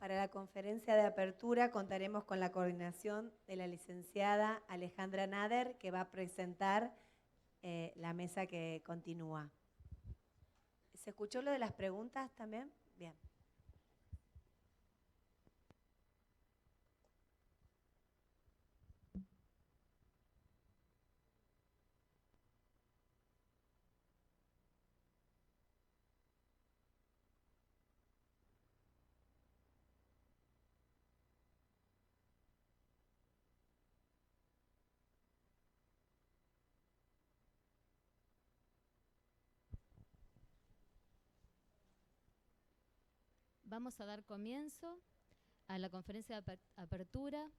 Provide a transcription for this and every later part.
Para la conferencia de apertura contaremos con la coordinación de la licenciada Alejandra Nader, que va a presentar la mesa que continúa. ¿Se escuchó lo de las preguntas también? Bien. Vamos a dar comienzo a la conferencia de apertura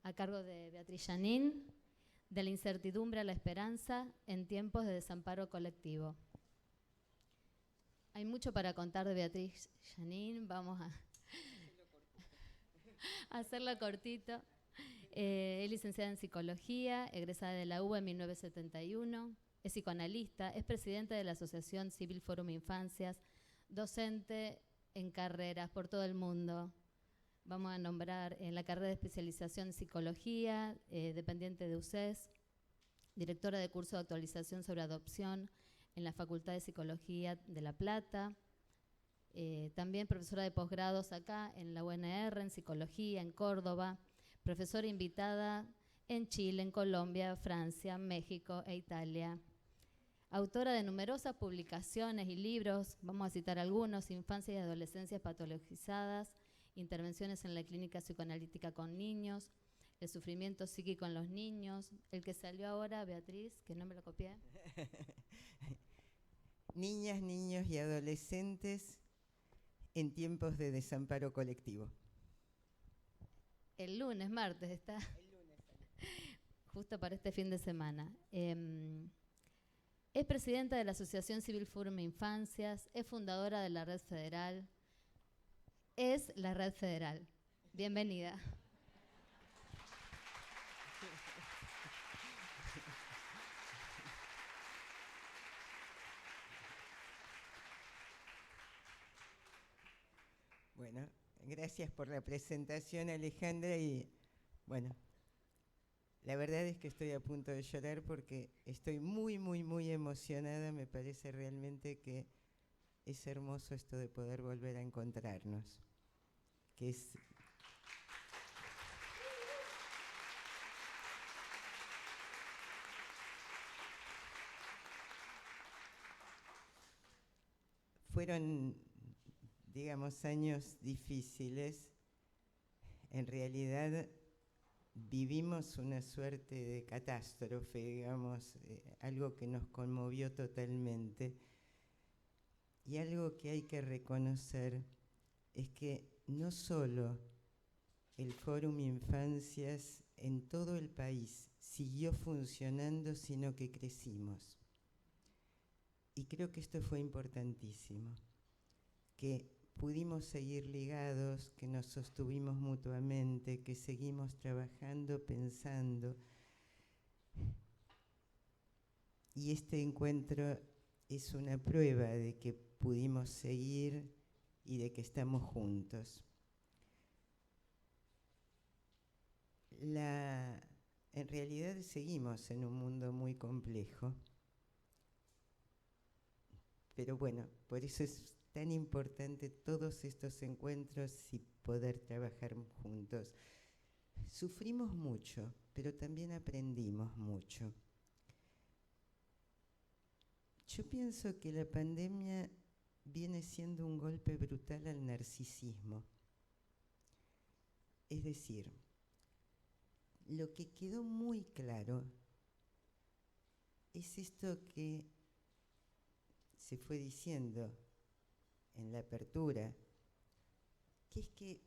a cargo de Beatriz Janín, de la incertidumbre a la esperanza en tiempos de desamparo colectivo. Hay mucho para contar de Beatriz Janín, vamos a hacerlo cortito. Es licenciada en Psicología, egresada de la UBA en 1971, es psicoanalista, es presidenta de la Asociación Civil Fórum Infancias, docente en carreras por todo el mundo. Vamos a nombrar en la carrera de especialización en Psicología, dependiente de UCES, directora de curso de actualización sobre adopción en la Facultad de Psicología de La Plata, también profesora de posgrados acá en la UNR, en Psicología, en Córdoba, profesora invitada en Chile, en Colombia, Francia, México e Italia. Autora de numerosas publicaciones y libros, vamos a citar algunos: Infancia y adolescencias patologizadas, Intervenciones en la clínica psicoanalítica con niños, El sufrimiento psíquico en los niños, el que salió ahora, Beatriz, que no me lo copié. Niñas, niños y adolescentes en tiempos de desamparo colectivo. El lunes, martes, está. El lunes. Justo para este fin de semana. Es presidenta de la Asociación Civil Fórum Infancias, es fundadora de la Red Federal. Es la Red Federal. Bienvenida. Bueno, gracias por la presentación, Alejandra, y bueno, la verdad es que estoy a punto de llorar porque estoy muy, muy, muy emocionada. Me parece realmente que es hermoso esto de poder volver a encontrarnos, que es... Fueron, digamos, años difíciles. En realidad vivimos una suerte de catástrofe, digamos, algo que nos conmovió totalmente. Y algo que hay que reconocer es que no solo el Fórum Infancias en todo el país siguió funcionando, sino que crecimos. Y creo que esto fue importantísimo, que pudimos seguir ligados, que nos sostuvimos mutuamente, que seguimos trabajando, pensando. Y este encuentro es una prueba de que pudimos seguir y de que estamos juntos. En realidad seguimos en un mundo muy complejo, pero bueno, por eso es tan importante todos estos encuentros y poder trabajar juntos. Sufrimos mucho, pero también aprendimos mucho. Yo pienso que la pandemia viene siendo un golpe brutal al narcisismo. Es decir, lo que quedó muy claro es esto que se fue diciendo en la apertura, que es que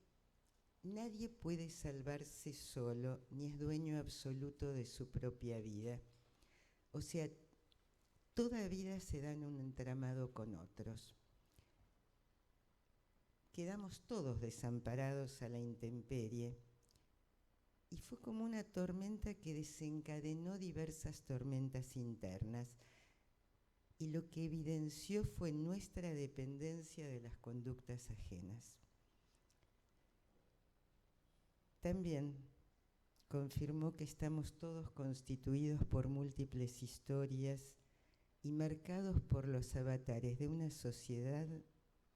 nadie puede salvarse solo, ni es dueño absoluto de su propia vida. O sea, toda vida se da en un entramado con otros. Quedamos todos desamparados a la intemperie y fue como una tormenta que desencadenó diversas tormentas internas. Y lo que evidenció fue nuestra dependencia de las conductas ajenas. también confirmó que estamos todos constituidos por múltiples historias y marcados por los avatares de una sociedad,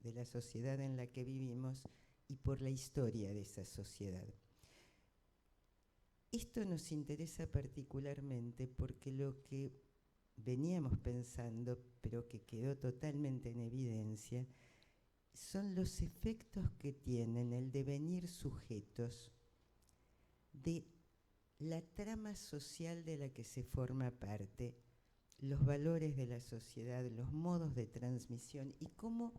de la sociedad en la que vivimos y por la historia de esa sociedad. Esto nos interesa particularmente porque lo que veníamos pensando, pero que quedó totalmente en evidencia, son los efectos que tienen el devenir sujetos de la trama social de la que se forma parte, los valores de la sociedad, los modos de transmisión y cómo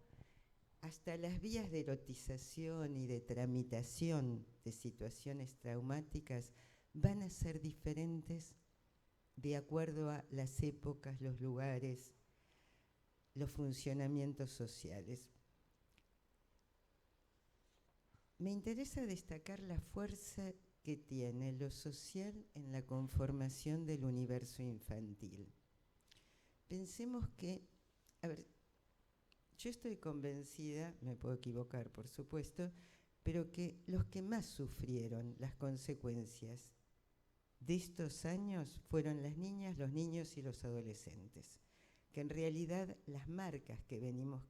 hasta las vías de erotización y de tramitación de situaciones traumáticas van a ser diferentes de acuerdo a las épocas, los lugares, los funcionamientos sociales. Me interesa destacar la fuerza que tiene lo social en la conformación del universo infantil. Pensemos que, a ver, yo estoy convencida, me puedo equivocar por supuesto, pero que los que más sufrieron las consecuencias de estos años fueron las niñas, los niños y los adolescentes, que en realidad las marcas que venimos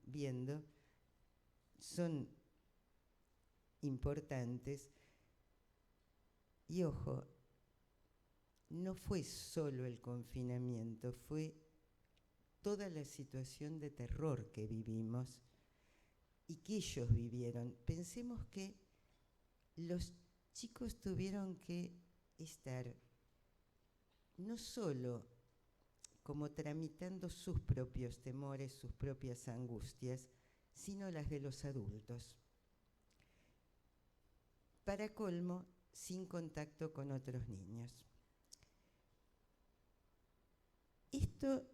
viendo son importantes. Y ojo, no fue solo el confinamiento, fue toda la situación de terror que vivimos y que ellos vivieron. Pensemos que los chicos tuvieron que estar no solo como tramitando sus propios temores, sus propias angustias, sino las de los adultos. Para colmo, sin contacto con otros niños. Esto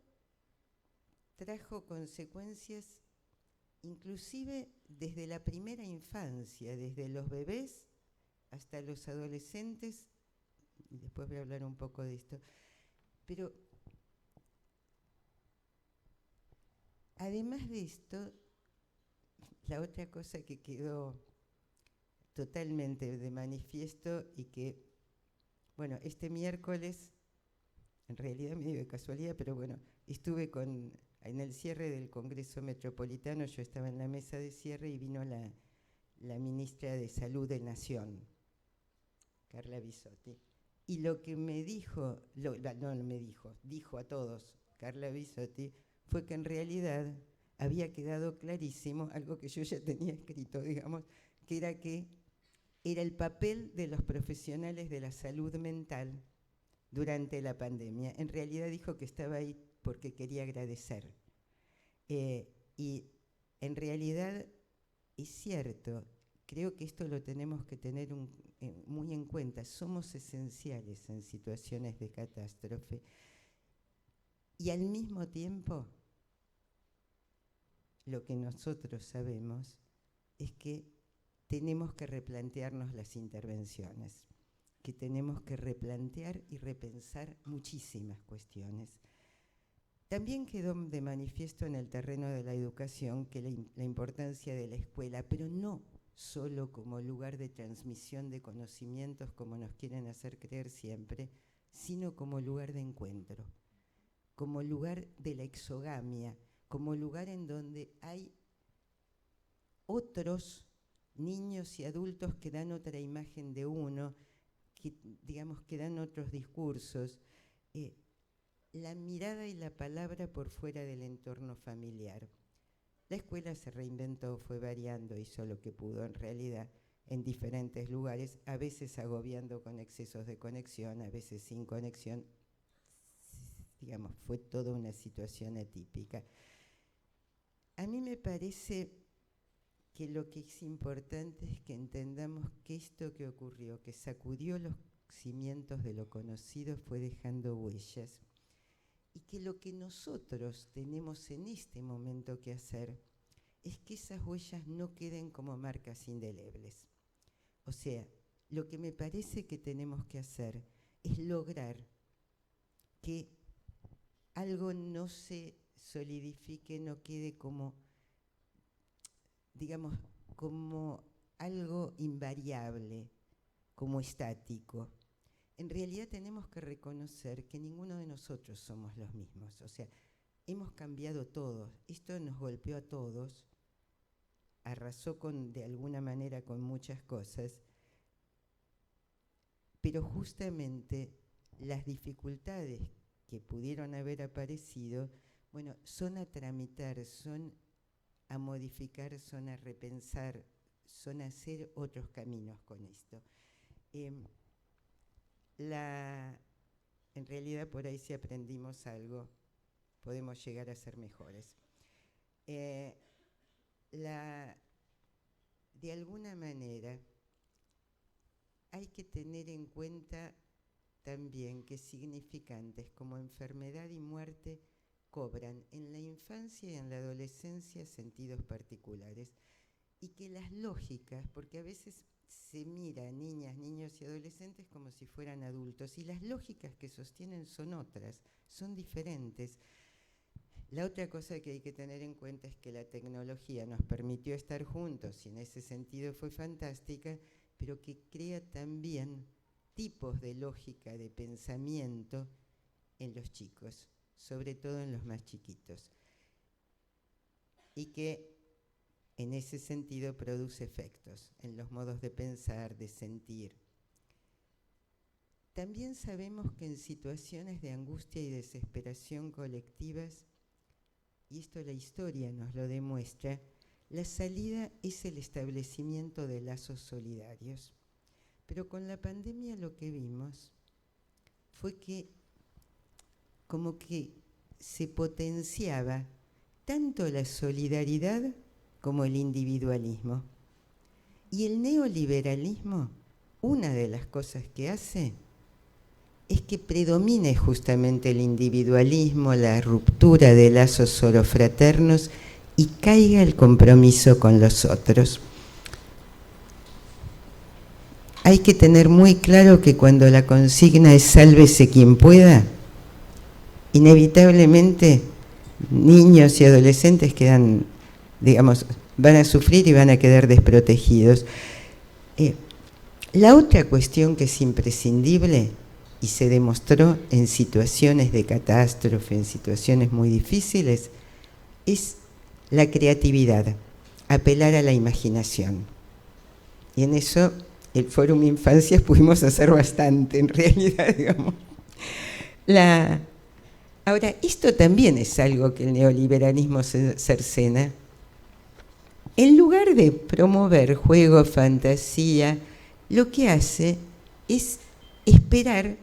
trajo consecuencias inclusive desde la primera infancia, desde los bebés hasta los adolescentes, y después voy a hablar un poco de esto, pero además de esto, la otra cosa que quedó totalmente de manifiesto y que, bueno, este miércoles, en realidad medio de casualidad, pero bueno, estuve en el cierre del Congreso Metropolitano, yo estaba en la mesa de cierre y vino la ministra de Salud de Nación, Carla Bisotti. Y lo que me dijo, dijo a todos Carla Bisotti, fue que en realidad había quedado clarísimo, algo que yo ya tenía escrito, digamos, que era el papel de los profesionales de la salud mental durante la pandemia. En realidad dijo que estaba ahí porque quería agradecer. Y en realidad es cierto, creo que esto lo tenemos que tener muy en cuenta. Somos esenciales en situaciones de catástrofe. Y al mismo tiempo, lo que nosotros sabemos es que tenemos que replantearnos las intervenciones, que tenemos que replantear y repensar muchísimas cuestiones. También quedó de manifiesto en el terreno de la educación que la importancia de la escuela, pero no solo como lugar de transmisión de conocimientos, como nos quieren hacer creer siempre, sino como lugar de encuentro, como lugar de la exogamia, como lugar en donde hay otros niños y adultos que dan otra imagen de uno, que, digamos, que dan otros discursos. La mirada y la palabra por fuera del entorno familiar. La escuela se reinventó, fue variando, hizo lo que pudo en realidad en diferentes lugares, a veces agobiando con excesos de conexión, a veces sin conexión. Digamos, fue toda una situación atípica. A mí me parece que lo que es importante es que entendamos que esto que ocurrió, que sacudió los cimientos de lo conocido, fue dejando huellas. Y que lo que nosotros tenemos en este momento que hacer es que esas huellas no queden como marcas indelebles. O sea, lo que me parece que tenemos que hacer es lograr que algo no se solidifique, no quede como, digamos, como algo invariable, como estático. En realidad tenemos que reconocer que ninguno de nosotros somos los mismos. O sea, hemos cambiado todos. Esto nos golpeó a todos, arrasó de alguna manera con muchas cosas, pero justamente las dificultades que pudieron haber aparecido, bueno, son a tramitar, son a modificar, son a repensar, son a hacer otros caminos con esto. En realidad, por ahí si aprendimos algo, podemos llegar a ser mejores. De alguna manera, hay que tener en cuenta también que significantes como enfermedad y muerte cobran en la infancia y en la adolescencia sentidos particulares, y que las lógicas, porque a veces se mira a niñas, niños y adolescentes como si fueran adultos, y las lógicas que sostienen son otras, son diferentes. La otra cosa que hay que tener en cuenta es que la tecnología nos permitió estar juntos, y en ese sentido fue fantástica, pero que crea también tipos de lógica de pensamiento en los chicos, sobre todo en los más chiquitos, y que en ese sentido produce efectos en los modos de pensar, de sentir. También sabemos que en situaciones de angustia y desesperación colectivas, y esto la historia nos lo demuestra, la salida es el establecimiento de lazos solidarios. Pero con la pandemia lo que vimos fue que como que se potenciaba tanto la solidaridad como el individualismo. Y el neoliberalismo, una de las cosas que hace es que predomine justamente el individualismo, la ruptura de lazos sorofraternos y caiga el compromiso con los otros. Hay que tener muy claro que cuando la consigna es sálvese quien pueda, inevitablemente niños y adolescentes quedan, digamos, van a sufrir y van a quedar desprotegidos. La otra cuestión que es imprescindible y se demostró en situaciones de catástrofe, en situaciones muy difíciles, es la creatividad, apelar a la imaginación. Y en eso el Fórum Infancias pudimos hacer bastante, en realidad, digamos. Ahora, esto también es algo que el neoliberalismo cercena. En lugar de promover juego, fantasía, lo que hace es esperar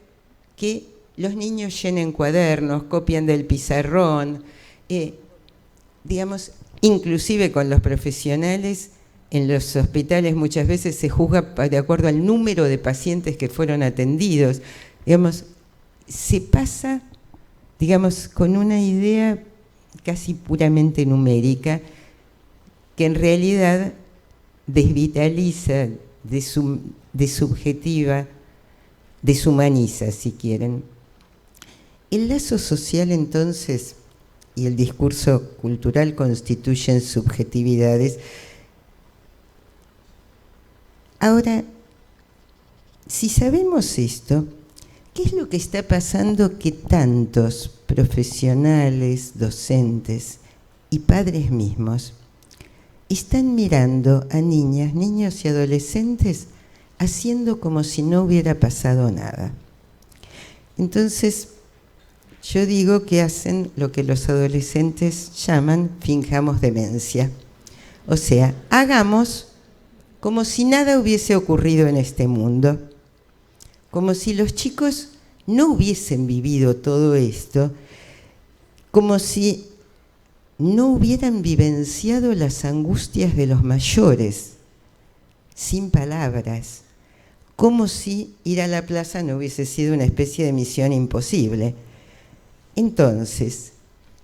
que los niños llenen cuadernos, copian del pizarrón, digamos, inclusive con los profesionales, en los hospitales muchas veces se juzga de acuerdo al número de pacientes que fueron atendidos. Digamos, se pasa, digamos, con una idea casi puramente numérica, que en realidad desvitaliza, desubjetiva, deshumaniza, si quieren. El lazo social, entonces, y el discurso cultural constituyen subjetividades. Ahora, si sabemos esto, ¿qué es lo que está pasando que tantos profesionales, docentes y padres mismos están mirando a niñas, niños y adolescentes haciendo como si no hubiera pasado nada? Entonces, yo digo que hacen lo que los adolescentes llaman finjamos demencia. O sea, hagamos como si nada hubiese ocurrido en este mundo, como si los chicos no hubiesen vivido todo esto, como si no hubieran vivenciado las angustias de los mayores, sin palabras, como si ir a la plaza no hubiese sido una especie de misión imposible. Entonces,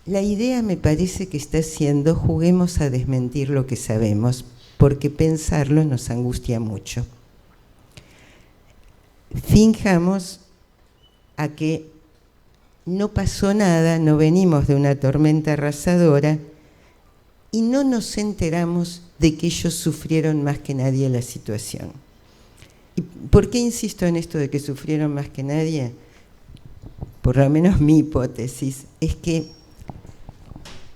la idea me parece que está siendo juguemos a desmentir lo que sabemos, porque pensarlo nos angustia mucho. Finjamos a que no pasó nada, no venimos de una tormenta arrasadora y no nos enteramos de que ellos sufrieron más que nadie la situación. ¿Y por qué insisto en esto de que sufrieron más que nadie? Por lo menos mi hipótesis es que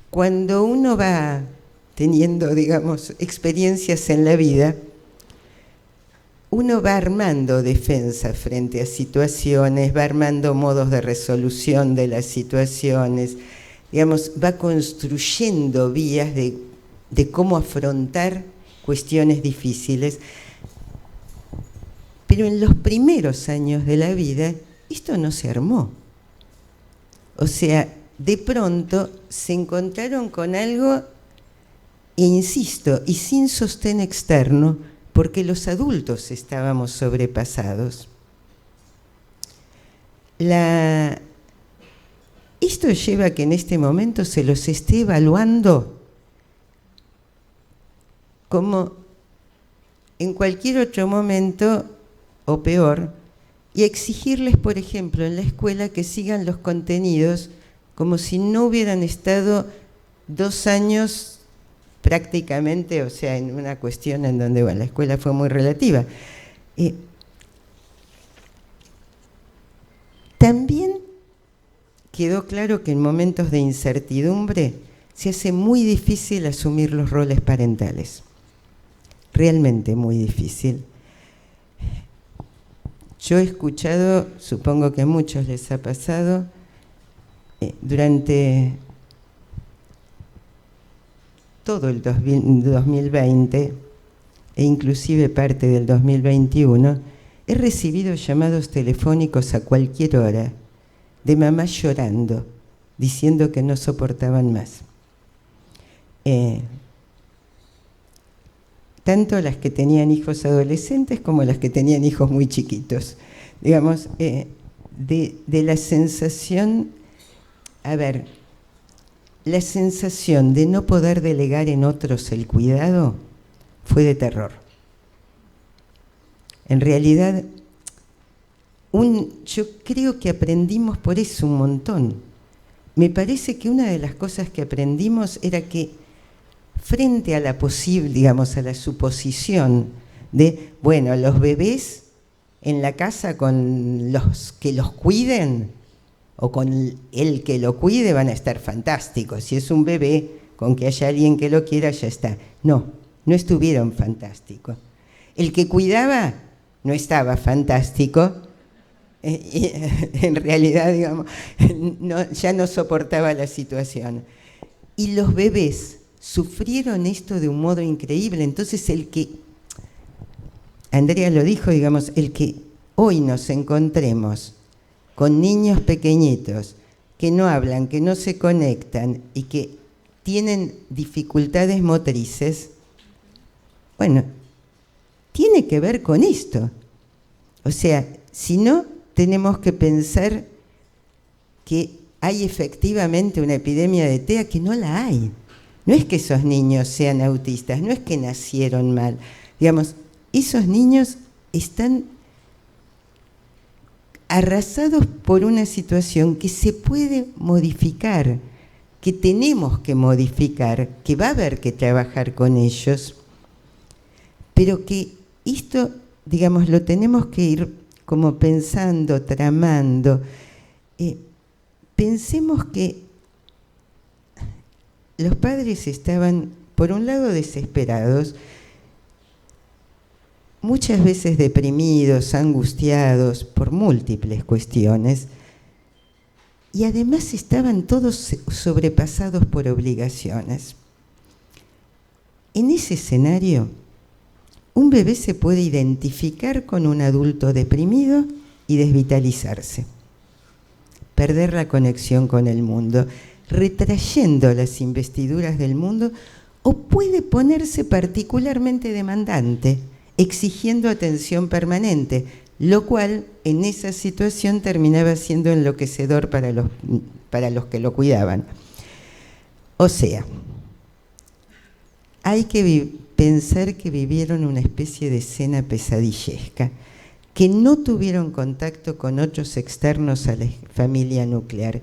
cuando uno va teniendo, digamos, experiencias en la vida, uno va armando defensa frente a situaciones, va armando modos de resolución de las situaciones, digamos, va construyendo vías de cómo afrontar cuestiones difíciles. Pero en los primeros años de la vida, esto no se armó. O sea, de pronto se encontraron con algo, e insisto, y sin sostén externo, porque los adultos estábamos sobrepasados. Esto lleva a que en este momento se los esté evaluando como en cualquier otro momento o peor, y exigirles, por ejemplo, en la escuela que sigan los contenidos como si no hubieran estado 2 años prácticamente, o sea, en una cuestión en donde, bueno, la escuela fue muy relativa. También quedó claro que en momentos de incertidumbre se hace muy difícil asumir los roles parentales. Realmente muy difícil. Yo he escuchado, supongo que a muchos les ha pasado, durante todo el 2020 e inclusive parte del 2021, he recibido llamados telefónicos a cualquier hora de mamás llorando, diciendo que no soportaban más. Tanto las que tenían hijos adolescentes como las que tenían hijos muy chiquitos. Digamos, de la sensación, la sensación de no poder delegar en otros el cuidado fue de terror. En realidad, yo creo que aprendimos por eso un montón. Me parece que una de las cosas que aprendimos era que frente a la posible, digamos, a la suposición de, bueno, los bebés en la casa con los que los cuiden o con el que lo cuide van a estar fantásticos. Si es un bebé, con que haya alguien que lo quiera, ya está. No, no estuvieron fantásticos. El que cuidaba no estaba fantástico. En realidad, digamos, ya no soportaba la situación. Y los bebés sufrieron esto de un modo increíble. Entonces Andrea lo dijo, digamos, el que hoy nos encontremos con niños pequeñitos que no hablan, que no se conectan y que tienen dificultades motrices, bueno, tiene que ver con esto. O sea, si no, tenemos que pensar que hay efectivamente una epidemia de TEA, que no la hay. No es que esos niños sean autistas, no es que nacieron mal. Digamos, esos niños están arrasados por una situación que se puede modificar, que tenemos que modificar, que va a haber que trabajar con ellos, pero que esto, digamos, lo tenemos que ir como pensando, tramando. Pensemos que los padres estaban, por un lado, desesperados, muchas veces deprimidos, angustiados por múltiples cuestiones, y además estaban todos sobrepasados por obligaciones. En ese escenario, un bebé se puede identificar con un adulto deprimido y desvitalizarse, perder la conexión con el mundo, retrayendo las investiduras del mundo, o puede ponerse particularmente demandante, exigiendo atención permanente, lo cual en esa situación terminaba siendo enloquecedor para los que lo cuidaban. O sea, hay que pensar que vivieron una especie de escena pesadillesca, que no tuvieron contacto con otros externos a la familia nuclear,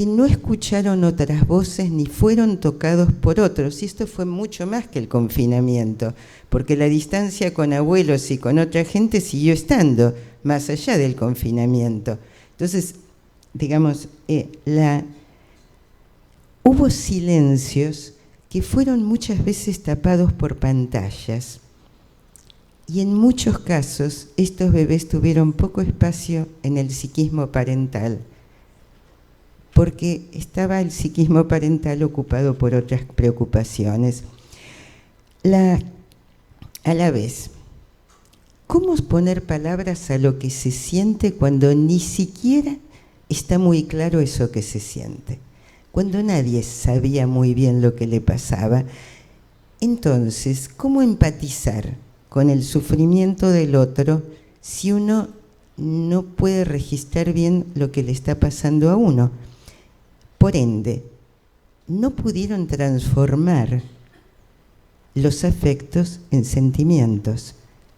que no escucharon otras voces ni fueron tocados por otros. Y esto fue mucho más que el confinamiento, porque la distancia con abuelos y con otra gente siguió estando más allá del confinamiento. Entonces, digamos, hubo silencios que fueron muchas veces tapados por pantallas. Y en muchos casos, estos bebés tuvieron poco espacio en el psiquismo parental, porque estaba el psiquismo parental ocupado por otras preocupaciones. A la vez, ¿cómo poner palabras a lo que se siente cuando ni siquiera está muy claro eso que se siente? Cuando nadie sabía muy bien lo que le pasaba. Entonces, ¿cómo empatizar con el sufrimiento del otro si uno no puede registrar bien lo que le está pasando a uno? Por ende, no pudieron transformar los afectos en sentimientos,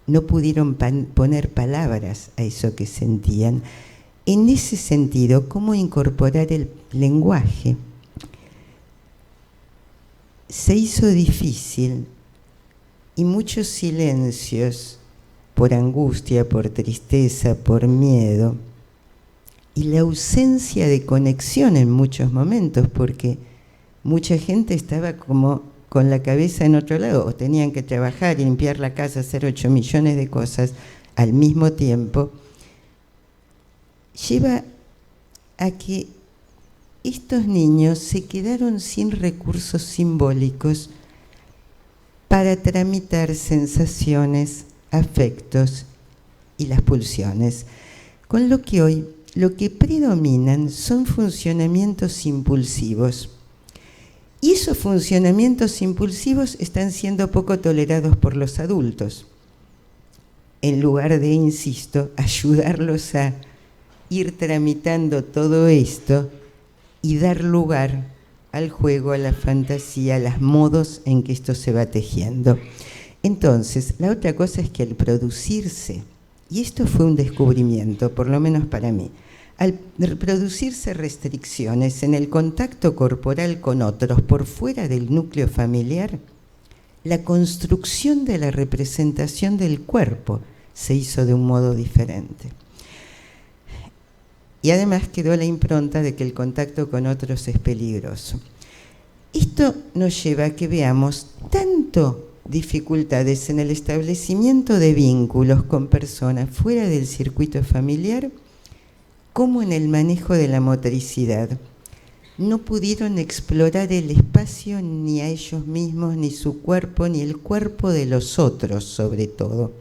no pudieron poner palabras a eso que sentían. En ese sentido, ¿cómo incorporar el lenguaje? Se hizo difícil y muchos silencios por angustia, por tristeza, por miedo, y la ausencia de conexión en muchos momentos, porque mucha gente estaba como con la cabeza en otro lado, o tenían que trabajar, limpiar la casa, hacer 8 millones de cosas al mismo tiempo, lleva a que estos niños se quedaron sin recursos simbólicos para tramitar sensaciones, afectos y las pulsiones. Con lo que hoy lo que predominan son funcionamientos impulsivos. Y esos funcionamientos impulsivos están siendo poco tolerados por los adultos. En lugar de, insisto, ayudarlos a ir tramitando todo esto y dar lugar al juego, a la fantasía, a los modos en que esto se va tejiendo. Entonces, la otra cosa es que al producirse, y esto fue un descubrimiento, por lo menos para mí, al producirse restricciones en el contacto corporal con otros por fuera del núcleo familiar, la construcción de la representación del cuerpo se hizo de un modo diferente. Y además quedó la impronta de que el contacto con otros es peligroso. Esto nos lleva a que veamos tanto dificultades en el establecimiento de vínculos con personas fuera del circuito familiar como en el manejo de la motricidad. No pudieron explorar el espacio ni a ellos mismos, ni su cuerpo, ni el cuerpo de los otros, sobre todo.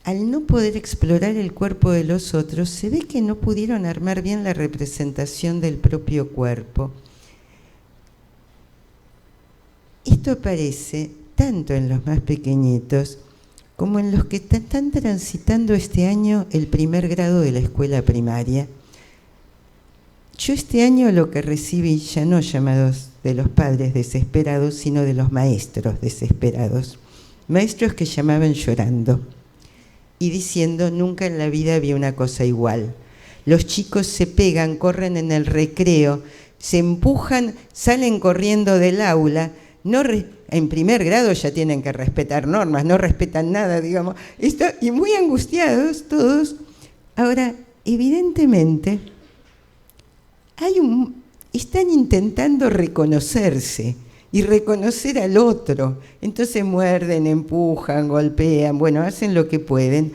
Al no poder explorar el cuerpo de los otros, se ve que no pudieron armar bien la representación del propio cuerpo. Esto aparece tanto en los más pequeñitos como en los que están transitando este año el primer grado de la escuela primaria. Yo este año lo que recibí, ya no llamados de los padres desesperados, sino de los maestros desesperados. Maestros que llamaban llorando y diciendo, nunca en la vida vi una cosa igual. Los chicos se pegan, corren en el recreo, se empujan, salen corriendo del aula. En primer grado ya tienen que respetar normas, no respetan nada, digamos. Y muy angustiados todos. Ahora, evidentemente, están intentando reconocerse y reconocer al otro. Entonces muerden, empujan, golpean, bueno, hacen lo que pueden,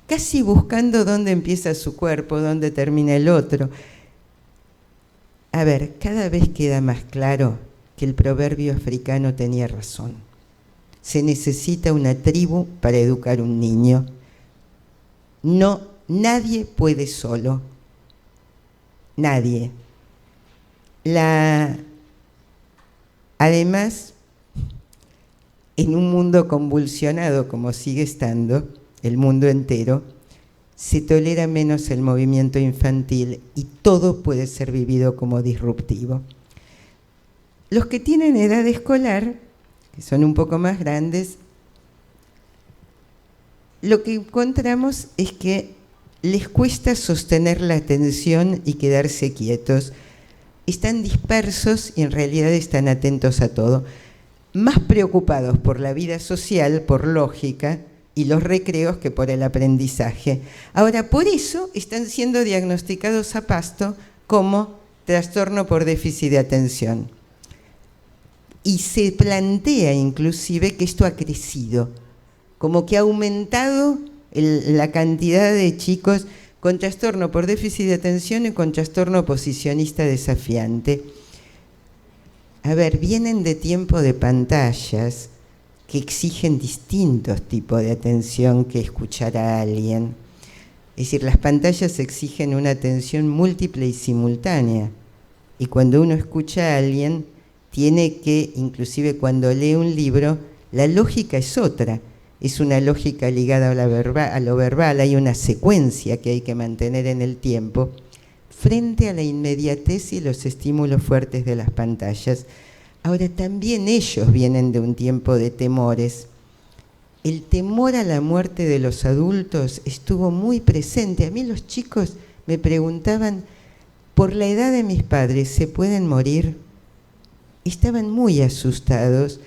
casi buscando dónde empieza su cuerpo, dónde termina el otro. A ver, cada vez queda más claro que el proverbio africano tenía razón. Se necesita una tribu para educar un niño. No, nadie puede solo. Nadie. Además, en un mundo convulsionado como sigue estando, el mundo entero, se tolera menos el movimiento infantil y todo puede ser vivido como disruptivo. Los que tienen edad escolar, que son un poco más grandes, lo que encontramos es que les cuesta sostener la atención y quedarse quietos. Están dispersos y en realidad están atentos a todo. Más preocupados por la vida social, por lógica, y los recreos que por el aprendizaje. Ahora, por eso están siendo diagnosticados a pasto como trastorno por déficit de atención. Y se plantea inclusive que esto ha crecido, como que ha aumentado la cantidad de chicos con trastorno por déficit de atención y con trastorno oposicionista desafiante. A ver, vienen de tiempo de pantallas que exigen distintos tipos de atención que escuchar a alguien. Es decir, las pantallas exigen una atención múltiple y simultánea. Y cuando uno escucha a alguien, tiene que, inclusive cuando lee un libro, la lógica es otra. Es una lógica ligada a lo verbal, hay una secuencia que hay que mantener en el tiempo, frente a la inmediatez y los estímulos fuertes de las pantallas. Ahora, también ellos vienen de un tiempo de temores. El temor a la muerte de los adultos estuvo muy presente. A mí los chicos me preguntaban, por la edad de mis padres, ¿se pueden morir? Estaban muy asustados.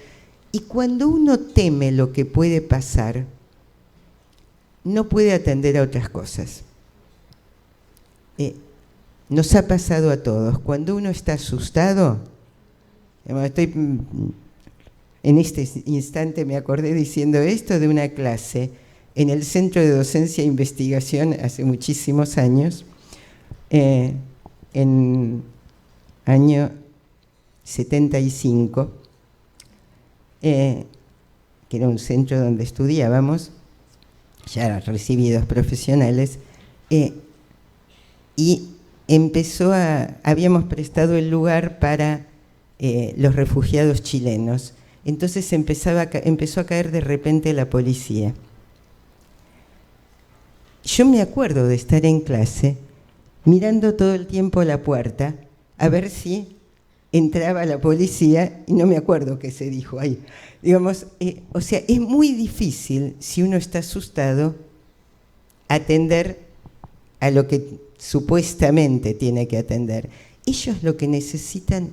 Y cuando uno teme lo que puede pasar, no puede atender a otras cosas. Nos ha pasado a todos. Cuando uno está asustado, en este instante me acordé diciendo esto de una clase en el Centro de Docencia e Investigación hace muchísimos años, en año 75, que era un centro donde estudiábamos, ya recibidos profesionales, y habíamos prestado el lugar para los refugiados chilenos. Entonces empezó a caer de repente la policía. Yo me acuerdo de estar en clase mirando todo el tiempo la puerta a ver si entraba la policía, y no me acuerdo qué se dijo ahí. Digamos, o sea, es muy difícil, si uno está asustado, atender a lo que supuestamente tiene que atender. Ellos lo que necesitan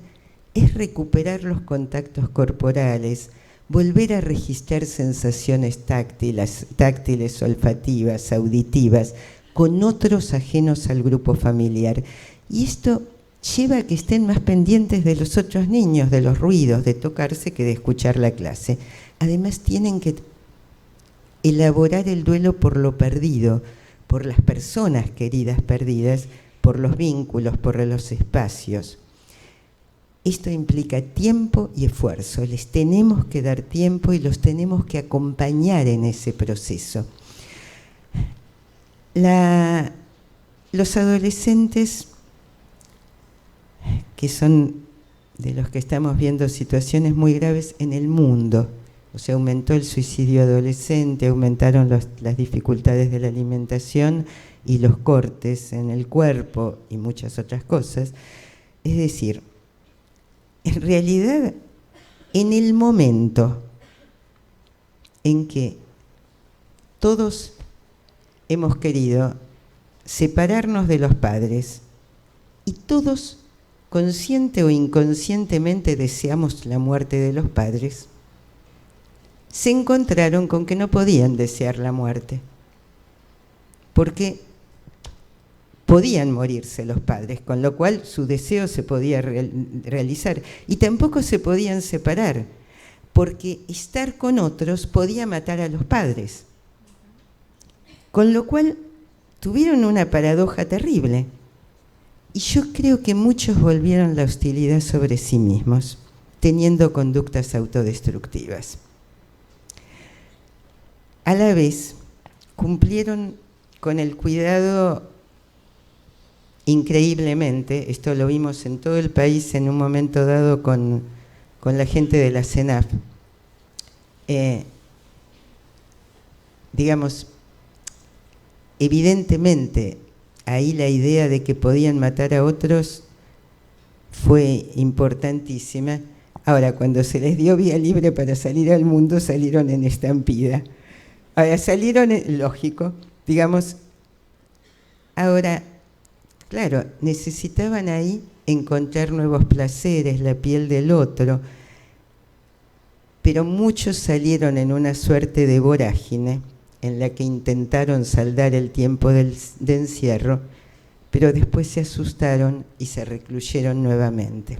es recuperar los contactos corporales, volver a registrar sensaciones táctiles, olfativas, auditivas, con otros ajenos al grupo familiar. Y esto lleva a que estén más pendientes de los otros niños, de los ruidos, de tocarse, que de escuchar la clase. Además, tienen que elaborar el duelo por lo perdido, por las personas queridas perdidas, por los vínculos, por los espacios. Esto implica tiempo y esfuerzo. Les tenemos que dar tiempo y los tenemos que acompañar en ese proceso. Los adolescentes, que son de los que estamos viendo situaciones muy graves en el mundo, o sea, aumentó el suicidio adolescente, aumentaron las dificultades de la alimentación y los cortes en el cuerpo y muchas otras cosas. Es decir, en realidad, en el momento en que todos hemos querido separarnos de los padres y todos, consciente o inconscientemente, deseamos la muerte de los padres, se encontraron con que no podían desear la muerte, porque podían morirse los padres, con lo cual su deseo se podía realizar, y tampoco se podían separar, porque estar con otros podía matar a los padres, con lo cual tuvieron una paradoja terrible. Y yo creo que muchos volvieron la hostilidad sobre sí mismos, teniendo conductas autodestructivas. A la vez, cumplieron con el cuidado increíblemente, esto lo vimos en todo el país en un momento dado con la gente de la CENAF. Digamos, evidentemente, ahí la idea de que podían matar a otros fue importantísima. Ahora, cuando se les dio vía libre para salir al mundo, salieron en estampida. Ahora, salieron, lógico, digamos, Ahora, claro, necesitaban ahí encontrar nuevos placeres, la piel del otro, pero muchos salieron en una suerte de vorágine en la que intentaron saldar el tiempo de encierro, pero después se asustaron y se recluyeron nuevamente.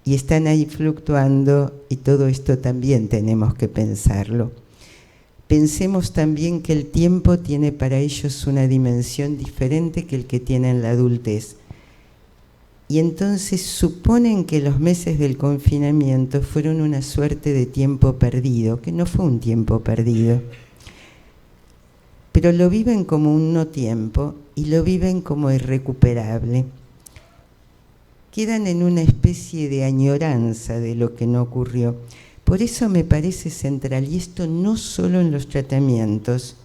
Y están ahí fluctuando, y todo esto también tenemos que pensarlo. Pensemos también que el tiempo tiene para ellos una dimensión diferente que el que tiene en la adultez. Y entonces suponen que los meses del confinamiento fueron una suerte de tiempo perdido, que no fue un tiempo perdido. Pero lo viven como un no tiempo y lo viven como irrecuperable. Quedan en una especie de añoranza de lo que no ocurrió. Por eso me parece central, y esto no solo en los tratamientos,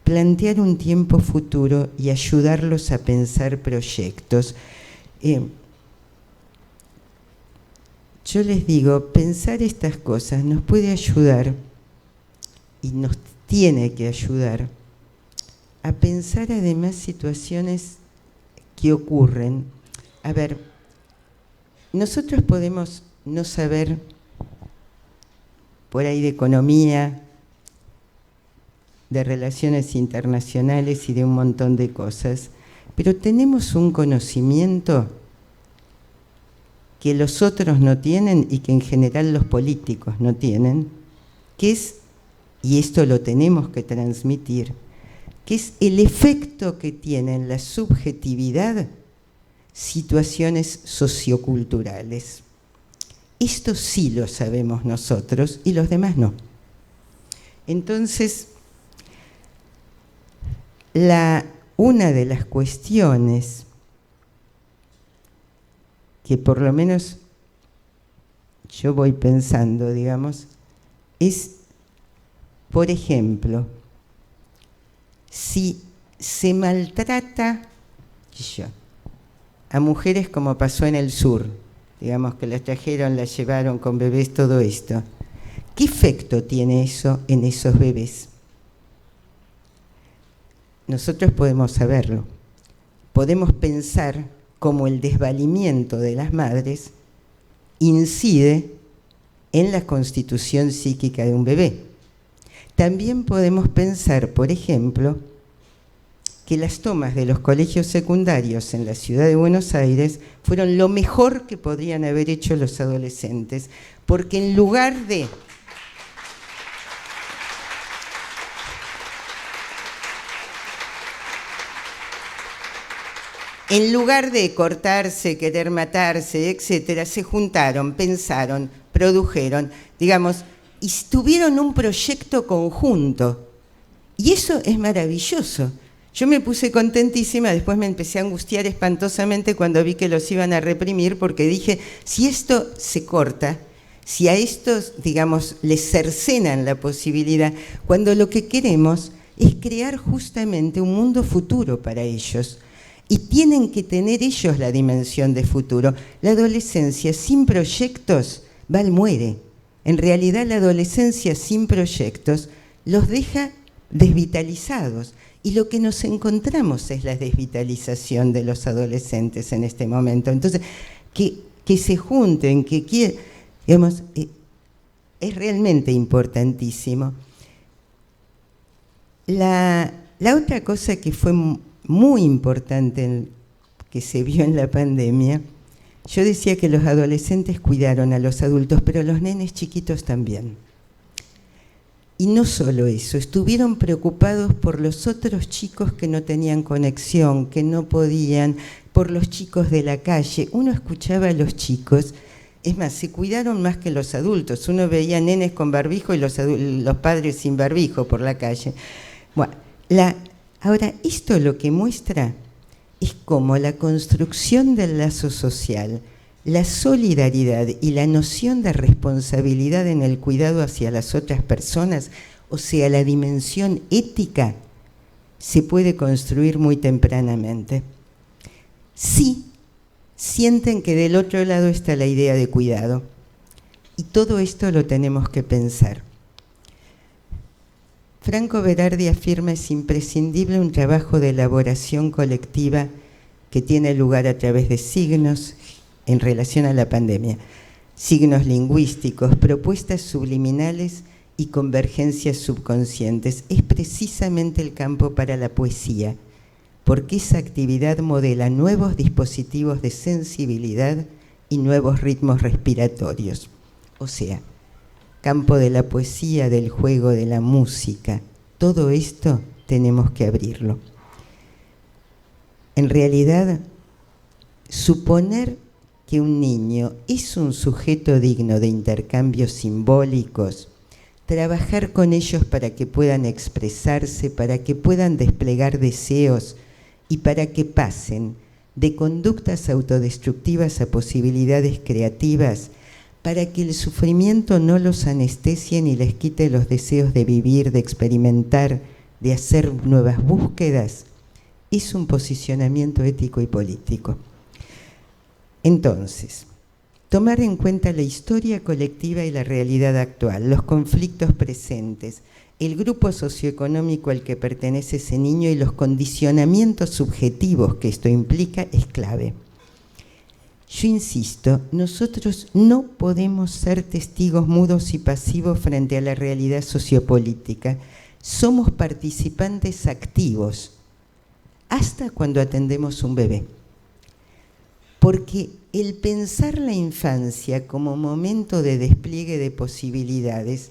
plantear un tiempo futuro y ayudarlos a pensar proyectos. Yo les digo, pensar estas cosas nos puede ayudar y nos tiene que ayudar a pensar además situaciones que ocurren. A ver, nosotros podemos no saber por ahí de economía, de relaciones internacionales y de un montón de cosas, pero tenemos un conocimiento que los otros no tienen y que en general los políticos no tienen, que es, y esto lo tenemos que transmitir, que es el efecto que tiene en la subjetividad situaciones socioculturales. Esto sí lo sabemos nosotros y los demás no. Entonces, una de las cuestiones que por lo menos yo voy pensando, digamos, es, por ejemplo, si se maltrata a mujeres como pasó en el sur, digamos que las trajeron, las llevaron con bebés, todo esto, ¿qué efecto tiene eso en esos bebés? Nosotros podemos saberlo, podemos pensar cómo el desvalimiento de las madres incide en la constitución psíquica de un bebé. También podemos pensar, por ejemplo, que las tomas de los colegios secundarios en la ciudad de Buenos Aires fueron lo mejor que podrían haber hecho los adolescentes, porque en lugar de cortarse, querer matarse, etcétera, se juntaron, pensaron, produjeron, digamos, y tuvieron un proyecto conjunto. Y eso es maravilloso. Yo me puse contentísima, después me empecé a angustiar espantosamente cuando vi que los iban a reprimir, porque dije, si esto se corta, si a estos, digamos, les cercenan la posibilidad, cuando lo que queremos es crear justamente un mundo futuro para ellos, y tienen que tener ellos la dimensión de futuro. La adolescencia sin proyectos va al muere. En realidad la adolescencia sin proyectos los deja desvitalizados. Y lo que nos encontramos es la desvitalización de los adolescentes en este momento. Entonces, que se junten, digamos, es realmente importantísimo. La otra cosa que fue muy importante que se vio en la pandemia, yo decía que los adolescentes cuidaron a los adultos, pero los nenes chiquitos también. Y no solo eso, estuvieron preocupados por los otros chicos que no tenían conexión, que no podían, por los chicos de la calle. Uno escuchaba a los chicos, es más, se cuidaron más que los adultos. Uno veía nenes con barbijo y los padres sin barbijo por la calle. Bueno, ahora, esto lo que muestra es cómo la construcción del lazo social, la solidaridad y la noción de responsabilidad en el cuidado hacia las otras personas, o sea, la dimensión ética, se puede construir muy tempranamente. Sí, sienten que del otro lado está la idea de cuidado. Y todo esto lo tenemos que pensar. Franco Berardi afirma: es imprescindible un trabajo de elaboración colectiva que tiene lugar a través de signos en relación a la pandemia, signos lingüísticos, propuestas subliminales y convergencias subconscientes. Es precisamente el campo para la poesía, porque esa actividad modela nuevos dispositivos de sensibilidad y nuevos ritmos respiratorios. O sea, campo de la poesía, del juego, de la música, todo esto tenemos que abrirlo. En realidad, suponer que un niño es un sujeto digno de intercambios simbólicos, trabajar con ellos para que puedan expresarse, para que puedan desplegar deseos y para que pasen de conductas autodestructivas a posibilidades creativas, para que el sufrimiento no los anestesie ni les quite los deseos de vivir, de experimentar, de hacer nuevas búsquedas, es un posicionamiento ético y político. Entonces, tomar en cuenta la historia colectiva y la realidad actual, los conflictos presentes, el grupo socioeconómico al que pertenece ese niño y los condicionamientos subjetivos que esto implica es clave. Yo insisto, nosotros no podemos ser testigos mudos y pasivos frente a la realidad sociopolítica. Somos participantes activos, hasta cuando atendemos un bebé. Porque el pensar la infancia como momento de despliegue de posibilidades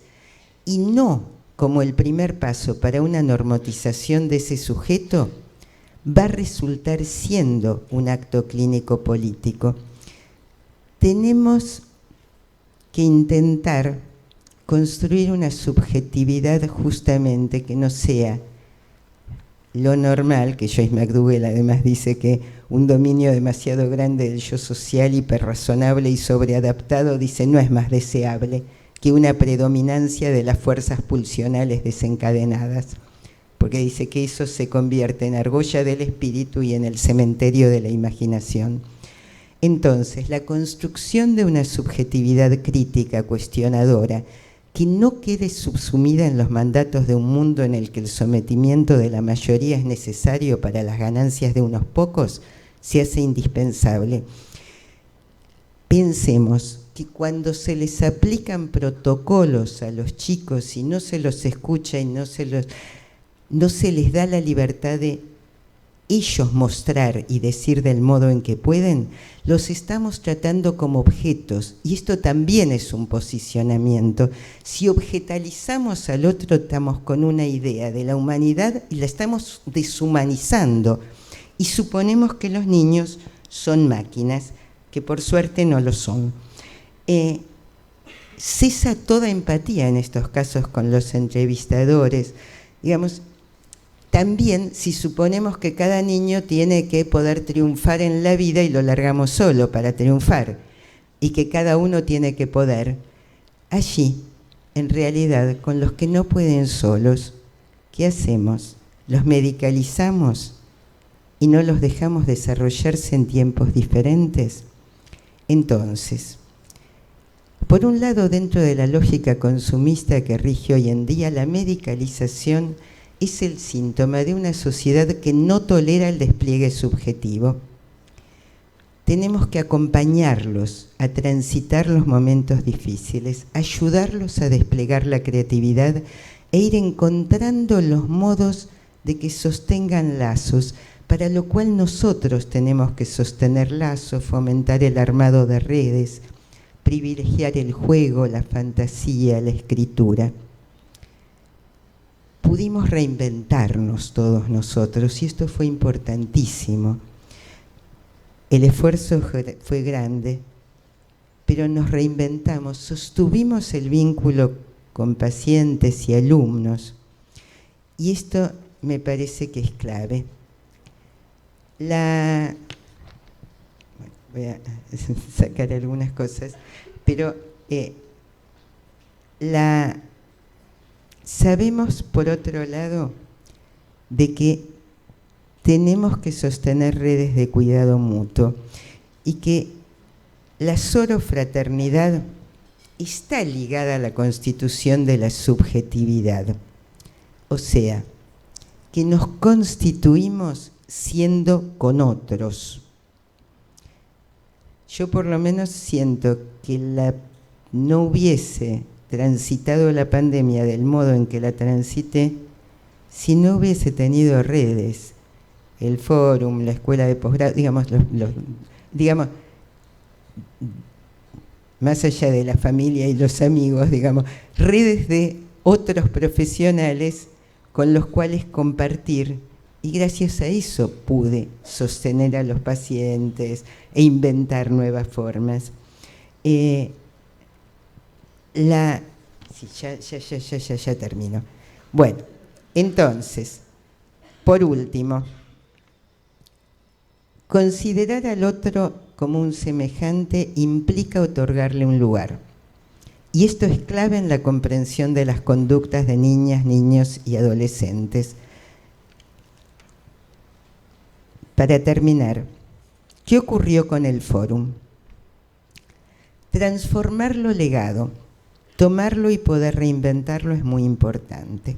y no como el primer paso para una normatización de ese sujeto, va a resultar siendo un acto clínico político. Tenemos que intentar construir una subjetividad justamente que no sea lo normal, que Joyce McDougall además dice que un dominio demasiado grande del yo social, hiperrazonable y sobreadaptado, dice, no es más deseable que una predominancia de las fuerzas pulsionales desencadenadas, porque dice que eso se convierte en argolla del espíritu y en el cementerio de la imaginación. Entonces, la construcción de una subjetividad crítica, cuestionadora, que no quede subsumida en los mandatos de un mundo en el que el sometimiento de la mayoría es necesario para las ganancias de unos pocos, se hace indispensable. Pensemos que cuando se les aplican protocolos a los chicos y no se los escucha y no se les da la libertad de ellos mostrar y decir del modo en que pueden, los estamos tratando como objetos, y esto también es un posicionamiento. Si objetalizamos al otro, estamos con una idea de la humanidad y la estamos deshumanizando, y suponemos que los niños son máquinas, que por suerte no lo son. Cesa toda empatía en estos casos con los entrevistadores, digamos. También, si suponemos que cada niño tiene que poder triunfar en la vida y lo largamos solo para triunfar, y que cada uno tiene que poder, allí, en realidad, con los que no pueden solos, ¿qué hacemos? ¿Los medicalizamos y no los dejamos desarrollarse en tiempos diferentes? Entonces, por un lado, dentro de la lógica consumista que rige hoy en día, la medicalización es el síntoma de una sociedad que no tolera el despliegue subjetivo. Tenemos que acompañarlos a transitar los momentos difíciles, ayudarlos a desplegar la creatividad e ir encontrando los modos de que sostengan lazos, para lo cual nosotros tenemos que sostener lazos, fomentar el armado de redes, privilegiar el juego, la fantasía, la escritura. Pudimos reinventarnos todos nosotros y esto fue importantísimo. El esfuerzo fue grande, pero nos reinventamos, sostuvimos el vínculo con pacientes y alumnos y esto me parece que es clave. Voy a sacar algunas cosas, pero sabemos, por otro lado, de que tenemos que sostener redes de cuidado mutuo y que la sorofraternidad está ligada a la constitución de la subjetividad. O sea, que nos constituimos siendo con otros. Yo por lo menos siento que no hubiese transitado la pandemia del modo en que la transité si no hubiese tenido redes, el fórum, la escuela de posgrado, digamos, más allá de la familia y los amigos, digamos, redes de otros profesionales con los cuales compartir, y gracias a eso pude sostener a los pacientes e inventar nuevas formas. Sí, ya termino. Bueno, entonces, por último, considerar al otro como un semejante implica otorgarle un lugar. Y esto es clave en la comprensión de las conductas de niñas, niños y adolescentes. Para terminar, ¿qué ocurrió con el fórum? Transformarlo legado, tomarlo y poder reinventarlo es muy importante.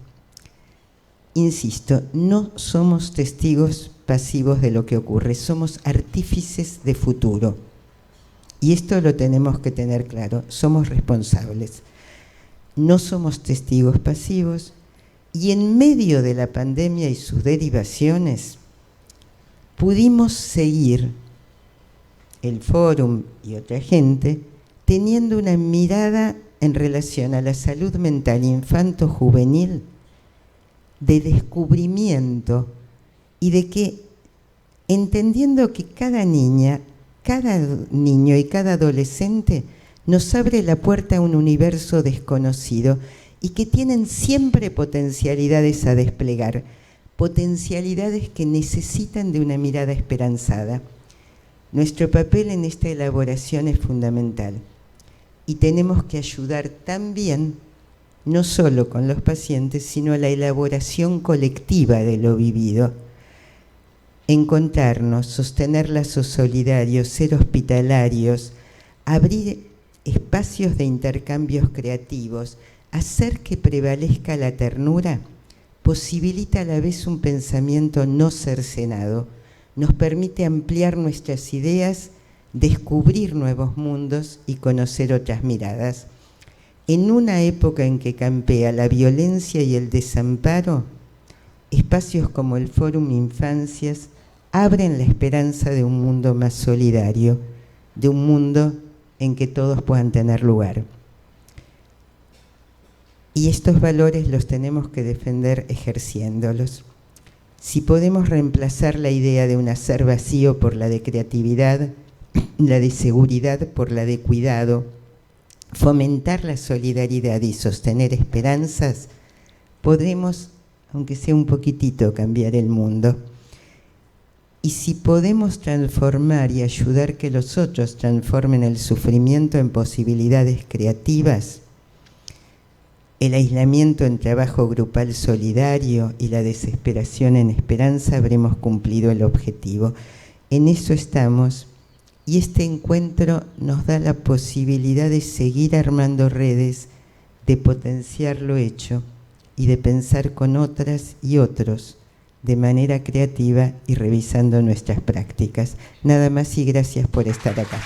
Insisto, no somos testigos pasivos de lo que ocurre, somos artífices de futuro. Y esto lo tenemos que tener claro, somos responsables. No somos testigos pasivos y en medio de la pandemia y sus derivaciones, pudimos seguir el fórum y otra gente teniendo una mirada en relación a la salud mental infanto-juvenil de descubrimiento y de que, entendiendo que cada niña, cada niño y cada adolescente nos abre la puerta a un universo desconocido y que tienen siempre potencialidades a desplegar, potencialidades que necesitan de una mirada esperanzada. Nuestro papel en esta elaboración es fundamental y tenemos que ayudar también, no solo con los pacientes, sino a la elaboración colectiva de lo vivido. Encontrarnos, sostener lazos solidarios, ser hospitalarios, abrir espacios de intercambios creativos, hacer que prevalezca la ternura, posibilita a la vez un pensamiento no cercenado, nos permite ampliar nuestras ideas, descubrir nuevos mundos y conocer otras miradas. En una época en que campea la violencia y el desamparo, espacios como el Fórum Infancias abren la esperanza de un mundo más solidario, de un mundo en que todos puedan tener lugar. Y estos valores los tenemos que defender ejerciéndolos. Si podemos reemplazar la idea de un hacer vacío por la de creatividad, la de seguridad por la de cuidado, fomentar la solidaridad y sostener esperanzas, podremos, aunque sea un poquitito, cambiar el mundo. Y si podemos transformar y ayudar que los otros transformen el sufrimiento en posibilidades creativas, el aislamiento en trabajo grupal solidario y la desesperación en esperanza, habremos cumplido el objetivo. En eso estamos, y este encuentro nos da la posibilidad de seguir armando redes, de potenciar lo hecho y de pensar con otras y otros de manera creativa y revisando nuestras prácticas. Nada más y gracias por estar acá.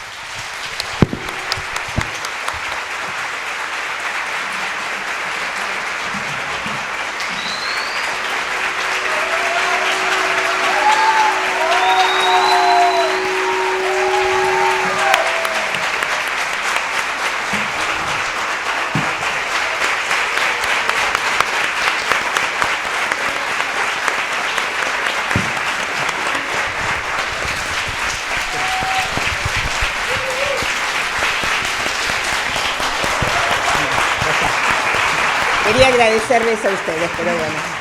Quería agradecerles a ustedes, pero bueno.